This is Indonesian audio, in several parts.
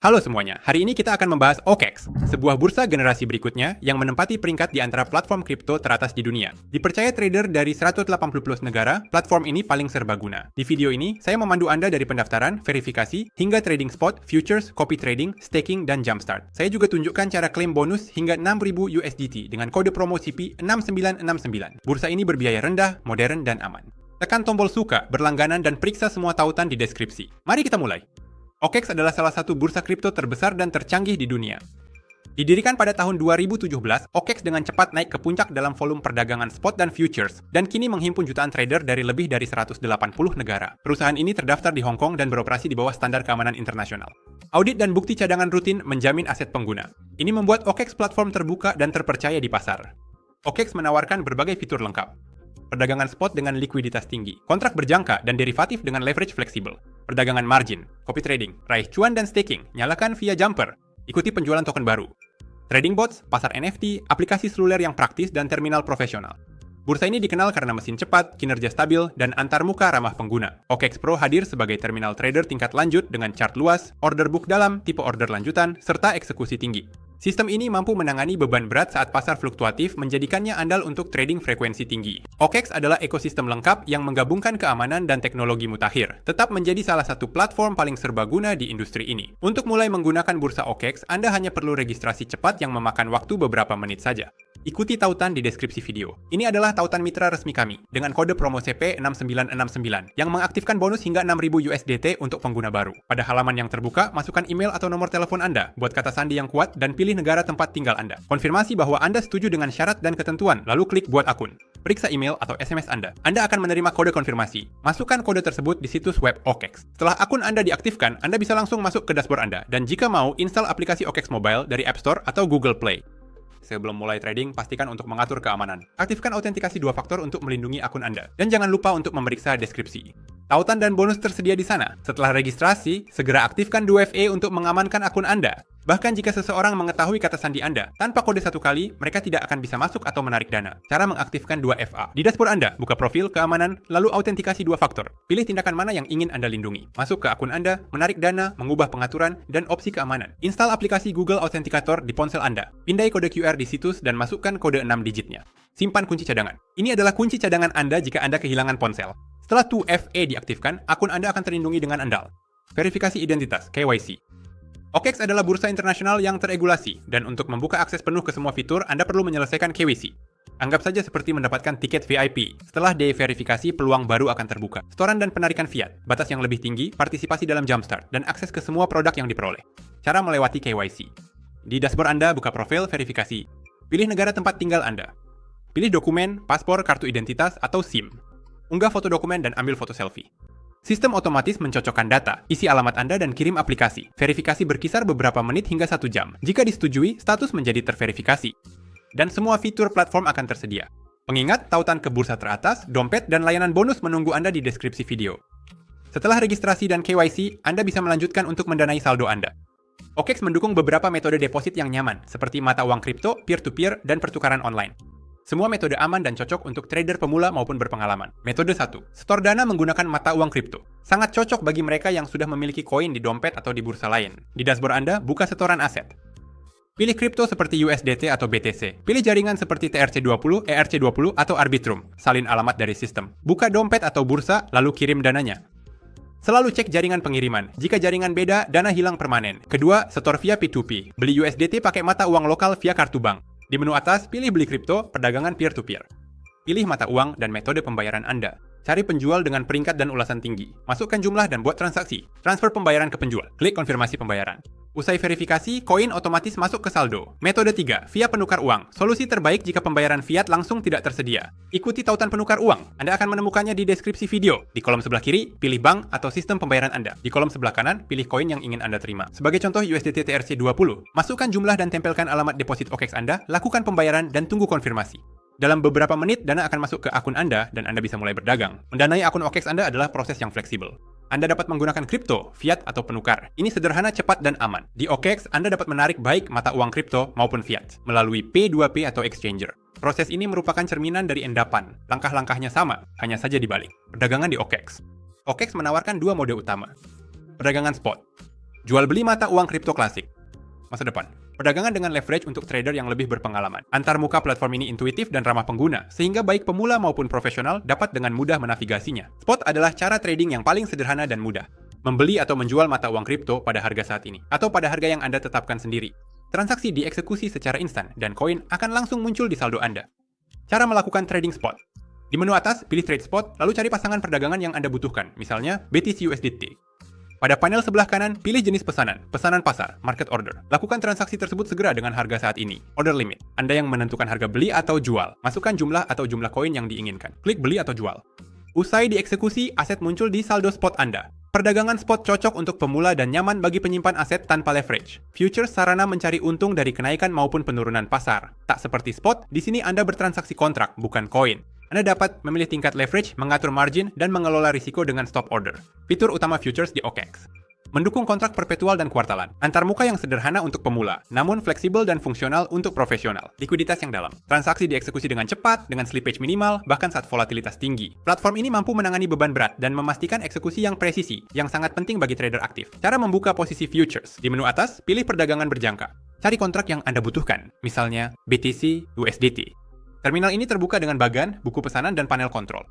Halo semuanya, hari ini kita akan membahas OKEX, sebuah bursa generasi berikutnya yang menempati peringkat di antara platform kripto teratas di dunia. Dipercaya trader dari 180 plus negara, platform ini paling serbaguna. Di video ini, saya memandu Anda dari pendaftaran, verifikasi, hingga trading spot, futures, copy trading, staking, dan jumpstart. Saya juga tunjukkan cara klaim bonus hingga 6.000 USDT dengan kode promo CP6969. Bursa ini berbiaya rendah, modern, dan aman. Tekan tombol suka, berlangganan, dan periksa semua tautan di deskripsi. Mari kita mulai. OKEX adalah salah satu bursa kripto terbesar dan tercanggih di dunia. Didirikan pada tahun 2017, OKEX dengan cepat naik ke puncak dalam volume perdagangan spot dan futures, dan kini menghimpun jutaan trader dari lebih dari 180 negara. Perusahaan ini terdaftar di Hong Kong dan beroperasi di bawah standar keamanan internasional. Audit dan bukti cadangan rutin menjamin aset pengguna. Ini membuat OKEX platform terbuka dan terpercaya di pasar. OKEX menawarkan berbagai fitur lengkap. Perdagangan spot dengan likuiditas tinggi, kontrak berjangka dan derivatif dengan leverage fleksibel, perdagangan margin, copy trading, raih cuan dan staking, nyalakan via jumper, ikuti penjualan token baru, trading bots, pasar NFT, aplikasi seluler yang praktis dan terminal profesional. Bursa ini dikenal karena mesin cepat, kinerja stabil, dan antarmuka ramah pengguna. OKEX Pro hadir sebagai terminal trader tingkat lanjut dengan chart luas, order book dalam, tipe order lanjutan, serta eksekusi tinggi. Sistem ini mampu menangani beban berat saat pasar fluktuatif, menjadikannya andal untuk trading frekuensi tinggi. OKEX adalah ekosistem lengkap yang menggabungkan keamanan dan teknologi mutakhir, tetap menjadi salah satu platform paling serbaguna di industri ini. Untuk mulai menggunakan bursa OKEX, Anda hanya perlu registrasi cepat yang memakan waktu beberapa menit saja. Ikuti tautan di deskripsi video. Ini adalah tautan mitra resmi kami, dengan kode promo CP6969, yang mengaktifkan bonus hingga 6.000 USDT untuk pengguna baru. Pada halaman yang terbuka, masukkan email atau nomor telepon Anda, buat kata sandi yang kuat, dan pilih negara tempat tinggal Anda. Konfirmasi bahwa Anda setuju dengan syarat dan ketentuan, lalu klik buat akun. Periksa email atau SMS Anda. Anda akan menerima kode konfirmasi. Masukkan kode tersebut di situs web OKEX. Setelah akun Anda diaktifkan, Anda bisa langsung masuk ke dashboard Anda, dan jika mau, install aplikasi OKEX Mobile dari App Store atau Google Play. Sebelum mulai trading, pastikan untuk mengatur keamanan. Aktifkan autentikasi 2 faktor untuk melindungi akun Anda. Dan jangan lupa untuk memeriksa deskripsi. Tautan dan bonus tersedia di sana. Setelah registrasi, segera aktifkan 2FA untuk mengamankan akun Anda. Bahkan jika seseorang mengetahui kata sandi Anda, tanpa kode 1 kali, mereka tidak akan bisa masuk atau menarik dana. Cara mengaktifkan 2FA. Di dashboard Anda, buka profil, keamanan, lalu autentikasi 2 faktor. Pilih tindakan mana yang ingin Anda lindungi. Masuk ke akun Anda, menarik dana, mengubah pengaturan, dan opsi keamanan. Install aplikasi Google Authenticator di ponsel Anda. Pindai kode QR di situs dan masukkan kode 6 digitnya. Simpan kunci cadangan. Ini adalah kunci cadangan Anda jika Anda kehilangan ponsel. Setelah 2FA diaktifkan, akun Anda akan terlindungi dengan andal. Verifikasi identitas, KYC. OKEX adalah bursa internasional yang teregulasi, dan untuk membuka akses penuh ke semua fitur, Anda perlu menyelesaikan KYC. Anggap saja seperti mendapatkan tiket VIP. Setelah diverifikasi, peluang baru akan terbuka. Setoran dan penarikan fiat, batas yang lebih tinggi, partisipasi dalam jumpstart, dan akses ke semua produk yang diperoleh. Cara melewati KYC. Di dashboard Anda, buka profil, verifikasi. Pilih negara tempat tinggal Anda. Pilih dokumen, paspor, kartu identitas, atau SIM. Unggah foto dokumen dan ambil foto selfie. Sistem otomatis mencocokkan data, isi alamat Anda dan kirim aplikasi. Verifikasi berkisar beberapa menit hingga 1 jam. Jika disetujui, status menjadi terverifikasi. Dan semua fitur platform akan tersedia. Pengingat, tautan ke bursa teratas, dompet, dan layanan bonus menunggu Anda di deskripsi video. Setelah registrasi dan KYC, Anda bisa melanjutkan untuk mendanai saldo Anda. OKEX mendukung beberapa metode deposit yang nyaman, seperti mata uang kripto, peer-to-peer, dan pertukaran online. Semua metode aman dan cocok untuk trader pemula maupun berpengalaman. Metode 1. Setor dana menggunakan mata uang kripto. Sangat cocok bagi mereka yang sudah memiliki koin di dompet atau di bursa lain. Di dashboard Anda, buka setoran aset. Pilih kripto seperti USDT atau BTC. Pilih jaringan seperti TRC20, ERC20, atau Arbitrum. Salin alamat dari sistem. Buka dompet atau bursa, lalu kirim dananya. Selalu cek jaringan pengiriman. Jika jaringan beda, dana hilang permanen. Kedua, setor via P2P. Beli USDT pakai mata uang lokal via kartu bank. Di menu atas, pilih beli kripto, perdagangan peer-to-peer. Pilih mata uang dan metode pembayaran Anda. Cari penjual dengan peringkat dan ulasan tinggi. Masukkan jumlah dan buat transaksi. Transfer pembayaran ke penjual. Klik konfirmasi pembayaran. Usai verifikasi, koin otomatis masuk ke saldo. Metode 3, via penukar uang. Solusi terbaik jika pembayaran fiat langsung tidak tersedia. Ikuti tautan penukar uang. Anda akan menemukannya di deskripsi video. Di kolom sebelah kiri, pilih bank atau sistem pembayaran Anda. Di kolom sebelah kanan, pilih koin yang ingin Anda terima. Sebagai contoh USDT TRC20, masukkan jumlah dan tempelkan alamat deposit OKEX Anda, lakukan pembayaran dan tunggu konfirmasi. Dalam beberapa menit, dana akan masuk ke akun Anda dan Anda bisa mulai berdagang. Mendanai akun OKEX Anda adalah proses yang fleksibel. Anda dapat menggunakan kripto, fiat, atau penukar. Ini sederhana, cepat, dan aman. Di OKEX, Anda dapat menarik baik mata uang kripto maupun fiat melalui P2P atau exchanger. Proses ini merupakan cerminan dari endapan. Langkah-langkahnya sama, hanya saja dibalik. Perdagangan di OKEX. OKEX menawarkan 2 mode utama. Perdagangan spot. Jual beli mata uang kripto klasik. Masa depan. Perdagangan dengan leverage untuk trader yang lebih berpengalaman. Antarmuka platform ini intuitif dan ramah pengguna, sehingga baik pemula maupun profesional dapat dengan mudah menavigasinya. Spot adalah cara trading yang paling sederhana dan mudah. Membeli atau menjual mata uang kripto pada harga saat ini, atau pada harga yang Anda tetapkan sendiri. Transaksi dieksekusi secara instan, dan koin akan langsung muncul di saldo Anda. Cara melakukan trading spot. Di menu atas, pilih trade spot, lalu cari pasangan perdagangan yang Anda butuhkan, misalnya BTC USDT. Pada panel sebelah kanan, pilih jenis pesanan pasar, market order. Lakukan transaksi tersebut segera dengan harga saat ini. Order limit. Anda yang menentukan harga beli atau jual. Masukkan jumlah atau jumlah koin yang diinginkan. Klik beli atau jual. Usai dieksekusi, aset muncul di saldo spot Anda. Perdagangan spot cocok untuk pemula dan nyaman bagi penyimpan aset tanpa leverage. Futures sarana mencari untung dari kenaikan maupun penurunan pasar. Tak seperti spot, di sini Anda bertransaksi kontrak, bukan koin. Anda dapat memilih tingkat leverage, mengatur margin, dan mengelola risiko dengan stop order. Fitur utama futures di OKEX. Mendukung kontrak perpetual dan kuartalan. Antarmuka yang sederhana untuk pemula, namun fleksibel dan fungsional untuk profesional. Likuiditas yang dalam. Transaksi dieksekusi dengan cepat, dengan slippage minimal, bahkan saat volatilitas tinggi. Platform ini mampu menangani beban berat dan memastikan eksekusi yang presisi, yang sangat penting bagi trader aktif. Cara membuka posisi futures. Di menu atas, pilih perdagangan berjangka. Cari kontrak yang Anda butuhkan, misalnya BTC, USDT. Terminal ini terbuka dengan bagan, buku pesanan, dan panel kontrol.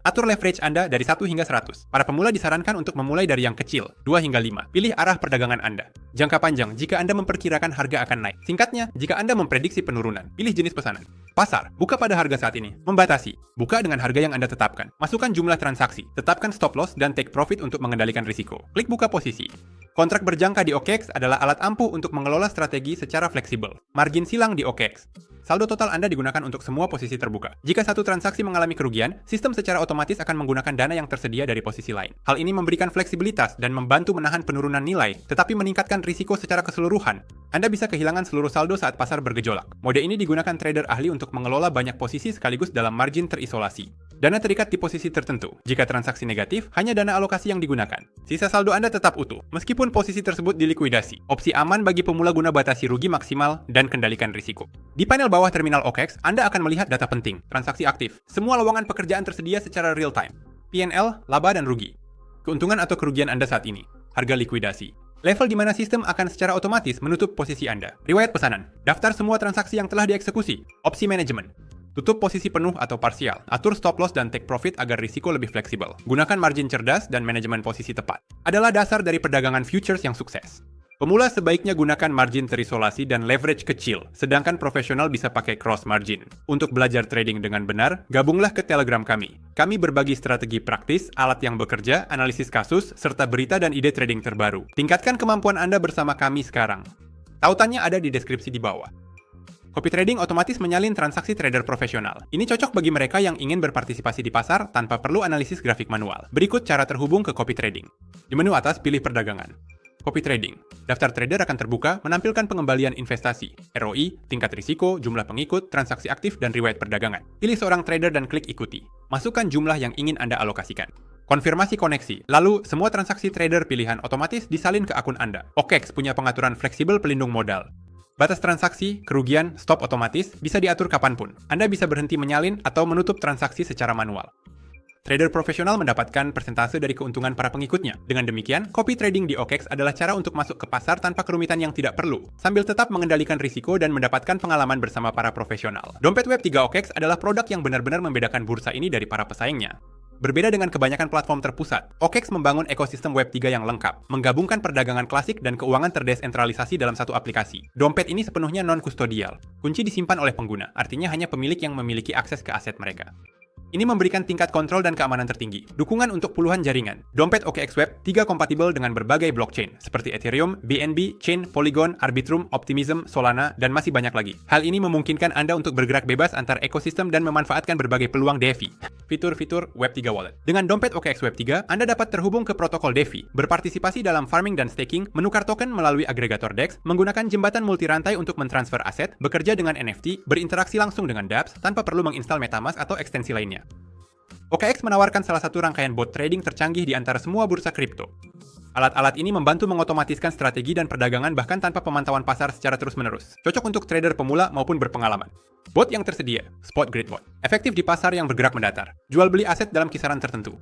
Atur leverage Anda dari 1 hingga 100. Para pemula disarankan untuk memulai dari yang kecil, 2 hingga 5. Pilih arah perdagangan Anda. Jangka panjang, jika Anda memperkirakan harga akan naik. Singkatnya, jika Anda memprediksi penurunan, pilih jenis pesanan. Pasar, buka pada harga saat ini. Membatasi, buka dengan harga yang Anda tetapkan. Masukkan jumlah transaksi, tetapkan stop loss dan take profit untuk mengendalikan risiko. Klik buka posisi. Kontrak berjangka di OKEX adalah alat ampuh untuk mengelola strategi secara fleksibel. Margin silang di OKEX. Saldo total Anda digunakan untuk semua posisi terbuka. Jika satu transaksi mengalami kerugian, sistem secara otomatis akan menggunakan dana yang tersedia dari posisi lain. Hal ini memberikan fleksibilitas dan membantu menahan penurunan nilai, tetapi meningkatkan risiko secara keseluruhan. Anda bisa kehilangan seluruh saldo saat pasar bergejolak. Mode ini digunakan trader ahli untuk mengelola banyak posisi sekaligus dalam margin terisolasi. Dana terikat di posisi tertentu. Jika transaksi negatif, hanya dana alokasi yang digunakan. Sisa saldo Anda tetap utuh, meskipun posisi tersebut dilikuidasi. Opsi aman bagi pemula guna batasi rugi maksimal dan kendalikan risiko. Di panel bawah terminal OKEX, Anda akan melihat data penting, transaksi aktif, semua lowongan pekerjaan tersedia secara real time, P&L, laba dan rugi, keuntungan atau kerugian Anda saat ini, harga likuidasi, level di mana sistem akan secara otomatis menutup posisi Anda, riwayat pesanan, daftar semua transaksi yang telah dieksekusi, opsi manajemen, tutup posisi penuh atau parsial, atur stop loss dan take profit agar risiko lebih fleksibel, gunakan margin cerdas dan manajemen posisi tepat, adalah dasar dari perdagangan futures yang sukses. Pemula sebaiknya gunakan margin terisolasi dan leverage kecil, sedangkan profesional bisa pakai cross margin. Untuk belajar trading dengan benar, gabunglah ke Telegram kami. Kami berbagi strategi praktis, alat yang bekerja, analisis kasus, serta berita dan ide trading terbaru. Tingkatkan kemampuan Anda bersama kami sekarang. Tautannya ada di deskripsi di bawah. Copy trading otomatis menyalin transaksi trader profesional. Ini cocok bagi mereka yang ingin berpartisipasi di pasar tanpa perlu analisis grafik manual. Berikut cara terhubung ke copy trading. Di menu atas, pilih perdagangan. Copy trading. Daftar trader akan terbuka, menampilkan pengembalian investasi, ROI, tingkat risiko, jumlah pengikut, transaksi aktif, dan riwayat perdagangan. Pilih seorang trader dan klik ikuti. Masukkan jumlah yang ingin Anda alokasikan. Konfirmasi koneksi. Lalu, semua transaksi trader pilihan otomatis disalin ke akun Anda. OKEX punya pengaturan fleksibel pelindung modal. Batas transaksi, kerugian, stop otomatis bisa diatur kapanpun. Anda bisa berhenti menyalin atau menutup transaksi secara manual. Trader profesional mendapatkan persentase dari keuntungan para pengikutnya. Dengan demikian, copy trading di OKEX adalah cara untuk masuk ke pasar tanpa kerumitan yang tidak perlu, sambil tetap mengendalikan risiko dan mendapatkan pengalaman bersama para profesional. Dompet Web3 OKEX adalah produk yang benar-benar membedakan bursa ini dari para pesaingnya. Berbeda dengan kebanyakan platform terpusat, OKEX membangun ekosistem Web3 yang lengkap, menggabungkan perdagangan klasik dan keuangan terdesentralisasi dalam satu aplikasi. Dompet ini sepenuhnya non-kustodial. Kunci disimpan oleh pengguna, artinya hanya pemilik yang memiliki akses ke aset mereka. Ini memberikan tingkat kontrol dan keamanan tertinggi. Dukungan untuk puluhan jaringan. Dompet OKEX Web 3 kompatibel dengan berbagai blockchain, seperti Ethereum, BNB, Chain, Polygon, Arbitrum, Optimism, Solana, dan masih banyak lagi. Hal ini memungkinkan Anda untuk bergerak bebas antar ekosistem dan memanfaatkan berbagai peluang DeFi. Fitur-fitur Web3 Wallet. Dengan dompet OKEX Web 3, Anda dapat terhubung ke protokol DeFi, berpartisipasi dalam farming dan staking, menukar token melalui agregator DEX, menggunakan jembatan multirantai untuk mentransfer aset, bekerja dengan NFT, berinteraksi langsung dengan dApps tanpa perlu menginstal MetaMask atau ekstensi lainnya. OKEX menawarkan salah satu rangkaian bot trading tercanggih di antara semua bursa kripto. Alat-alat ini membantu mengotomatiskan strategi dan perdagangan bahkan tanpa pemantauan pasar secara terus-menerus. Cocok untuk trader pemula maupun berpengalaman. Bot yang tersedia, Spot Grid Bot. Efektif di pasar yang bergerak mendatar. Jual beli aset dalam kisaran tertentu.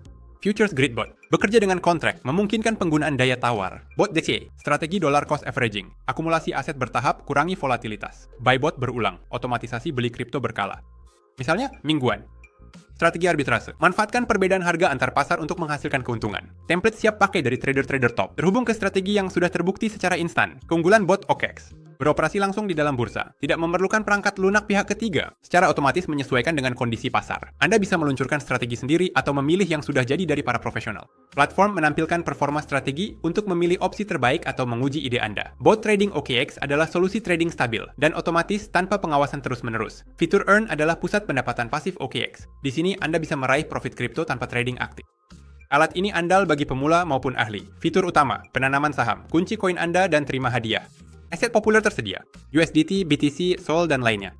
Futures Grid Bot. Bekerja dengan kontrak, memungkinkan penggunaan daya tawar. Bot DCA, strategi dollar cost averaging. Akumulasi aset bertahap, kurangi volatilitas. Buy bot berulang, otomatisasi beli kripto berkala. Misalnya, mingguan. Strategi arbitrase. Manfaatkan perbedaan harga antar pasar untuk menghasilkan keuntungan. Template siap pakai dari trader-trader top. Terhubung ke strategi yang sudah terbukti secara instan. Keunggulan bot OKEX. Beroperasi langsung di dalam bursa. Tidak memerlukan perangkat lunak pihak ketiga. Secara otomatis menyesuaikan dengan kondisi pasar. Anda bisa meluncurkan strategi sendiri atau memilih yang sudah jadi dari para profesional. Platform menampilkan performa strategi untuk memilih opsi terbaik atau menguji ide Anda. Bot trading OKX adalah solusi trading stabil dan otomatis tanpa pengawasan terus-menerus. Fitur Earn adalah pusat pendapatan pasif OKX. Di sini Anda bisa meraih profit kripto tanpa trading aktif. Alat ini andal bagi pemula maupun ahli. Fitur utama, penanaman saham, kunci koin Anda dan terima hadiah. Aset populer tersedia, USDT, BTC, SOL, dan lainnya.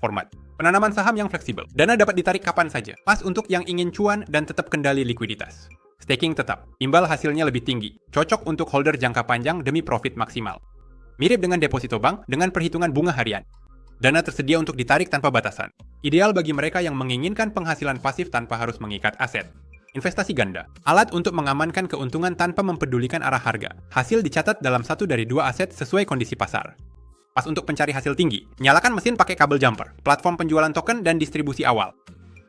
Format, penanaman saham yang fleksibel. Dana dapat ditarik kapan saja, pas untuk yang ingin cuan dan tetap kendali likuiditas. Staking tetap, imbal hasilnya lebih tinggi, cocok untuk holder jangka panjang demi profit maksimal. Mirip dengan deposito bank dengan perhitungan bunga harian. Dana tersedia untuk ditarik tanpa batasan. Ideal bagi mereka yang menginginkan penghasilan pasif tanpa harus mengikat aset. Investasi ganda, alat untuk mengamankan keuntungan tanpa mempedulikan arah harga. Hasil dicatat dalam satu dari dua aset sesuai kondisi pasar. Pas untuk pencari hasil tinggi, nyalakan mesin pakai kabel jumper, platform penjualan token dan distribusi awal.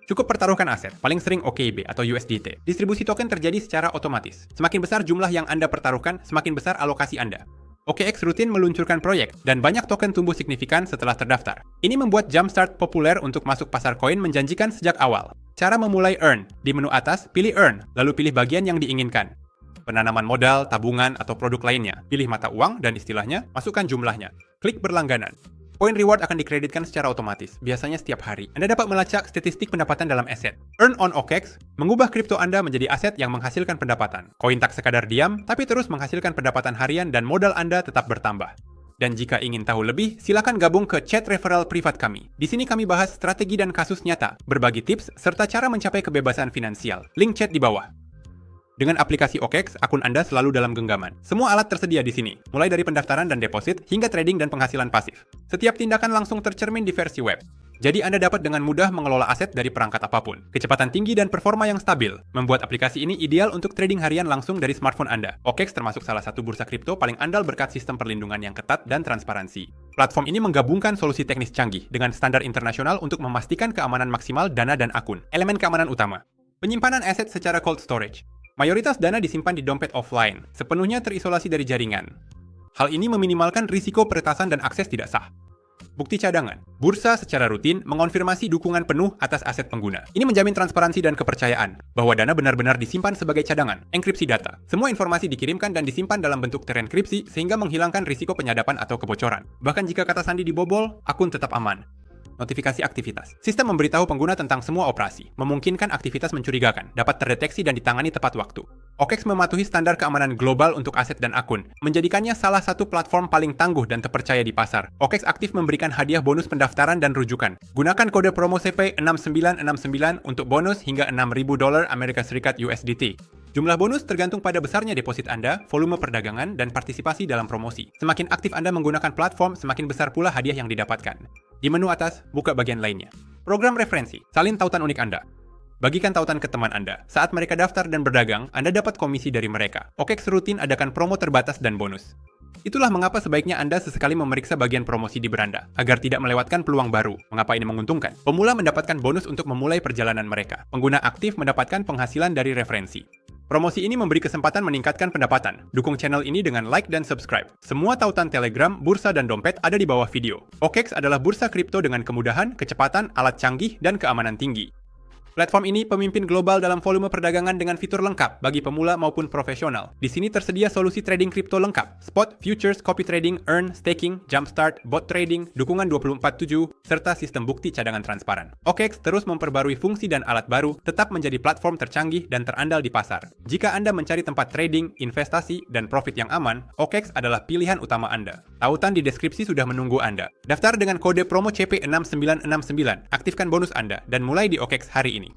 Cukup pertaruhkan aset, paling sering OKB atau USDT. Distribusi token terjadi secara otomatis. Semakin besar jumlah yang Anda pertaruhkan, semakin besar alokasi Anda. OKX rutin meluncurkan proyek, dan banyak token tumbuh signifikan setelah terdaftar. Ini membuat Jumpstart populer untuk masuk pasar koin menjanjikan sejak awal. Cara memulai Earn. Di menu atas, pilih Earn, lalu pilih bagian yang diinginkan. Penanaman modal, tabungan, atau produk lainnya. Pilih mata uang dan istilahnya, masukkan jumlahnya. Klik berlangganan. Poin reward akan dikreditkan secara otomatis, biasanya setiap hari. Anda dapat melacak statistik pendapatan dalam aset. Earn on OKX mengubah kripto Anda menjadi aset yang menghasilkan pendapatan. Koin tak sekadar diam, tapi terus menghasilkan pendapatan harian dan modal Anda tetap bertambah. Dan jika ingin tahu lebih, silakan gabung ke chat referral privat kami. Di sini kami bahas strategi dan kasus nyata, berbagi tips, serta cara mencapai kebebasan finansial. Link chat di bawah. Dengan aplikasi OKX, akun Anda selalu dalam genggaman. Semua alat tersedia di sini, mulai dari pendaftaran dan deposit hingga trading dan penghasilan pasif. Setiap tindakan langsung tercermin di versi web. Jadi Anda dapat dengan mudah mengelola aset dari perangkat apapun. Kecepatan tinggi dan performa yang stabil membuat aplikasi ini ideal untuk trading harian langsung dari smartphone Anda. OKX termasuk salah satu bursa kripto paling andal berkat sistem perlindungan yang ketat dan transparansi. Platform ini menggabungkan solusi teknis canggih dengan standar internasional untuk memastikan keamanan maksimal dana dan akun. Elemen keamanan utama: penyimpanan aset secara cold storage. Mayoritas dana disimpan di dompet offline, sepenuhnya terisolasi dari jaringan. Hal ini meminimalkan risiko peretasan dan akses tidak sah. Bukti cadangan. Bursa secara rutin mengonfirmasi dukungan penuh atas aset pengguna. Ini menjamin transparansi dan kepercayaan, bahwa dana benar-benar disimpan sebagai cadangan. Enkripsi data. Semua informasi dikirimkan dan disimpan dalam bentuk terenkripsi sehingga menghilangkan risiko penyadapan atau kebocoran. Bahkan jika kata sandi dibobol, akun tetap aman. Notifikasi aktivitas. Sistem memberitahu pengguna tentang semua operasi, memungkinkan aktivitas mencurigakan, dapat terdeteksi dan ditangani tepat waktu. OKX mematuhi standar keamanan global untuk aset dan akun, menjadikannya salah satu platform paling tangguh dan terpercaya di pasar. OKX aktif memberikan hadiah bonus pendaftaran dan rujukan. Gunakan kode promo CP6969 untuk bonus hingga $6.000 Amerika Serikat USDT. Jumlah bonus tergantung pada besarnya deposit Anda, volume perdagangan, dan partisipasi dalam promosi. Semakin aktif Anda menggunakan platform, semakin besar pula hadiah yang didapatkan. Di menu atas, buka bagian lainnya. Program referensi, salin tautan unik Anda. Bagikan tautan ke teman Anda. Saat mereka daftar dan berdagang, Anda dapat komisi dari mereka. OKX rutin adakan promo terbatas dan bonus. Itulah mengapa sebaiknya Anda sesekali memeriksa bagian promosi di beranda, agar tidak melewatkan peluang baru. Mengapa ini menguntungkan? Pemula mendapatkan bonus untuk memulai perjalanan mereka. Pengguna aktif mendapatkan penghasilan dari referensi. Promosi ini memberi kesempatan meningkatkan pendapatan. Dukung channel ini dengan like dan subscribe. Semua tautan Telegram, bursa, dan dompet ada di bawah video. OKX adalah bursa kripto dengan kemudahan, kecepatan, alat canggih, dan keamanan tinggi. Platform ini pemimpin global dalam volume perdagangan dengan fitur lengkap bagi pemula maupun profesional. Di sini tersedia solusi trading kripto lengkap, spot, futures, copy trading, earn, staking, jumpstart, bot trading, dukungan 24/7, serta sistem bukti cadangan transparan. OKX terus memperbarui fungsi dan alat baru, tetap menjadi platform tercanggih dan terandal di pasar. Jika Anda mencari tempat trading, investasi, dan profit yang aman, OKX adalah pilihan utama Anda. Tautan di deskripsi sudah menunggu Anda. Daftar dengan kode promo CP6969, aktifkan bonus Anda, dan mulai di OKX hari ini.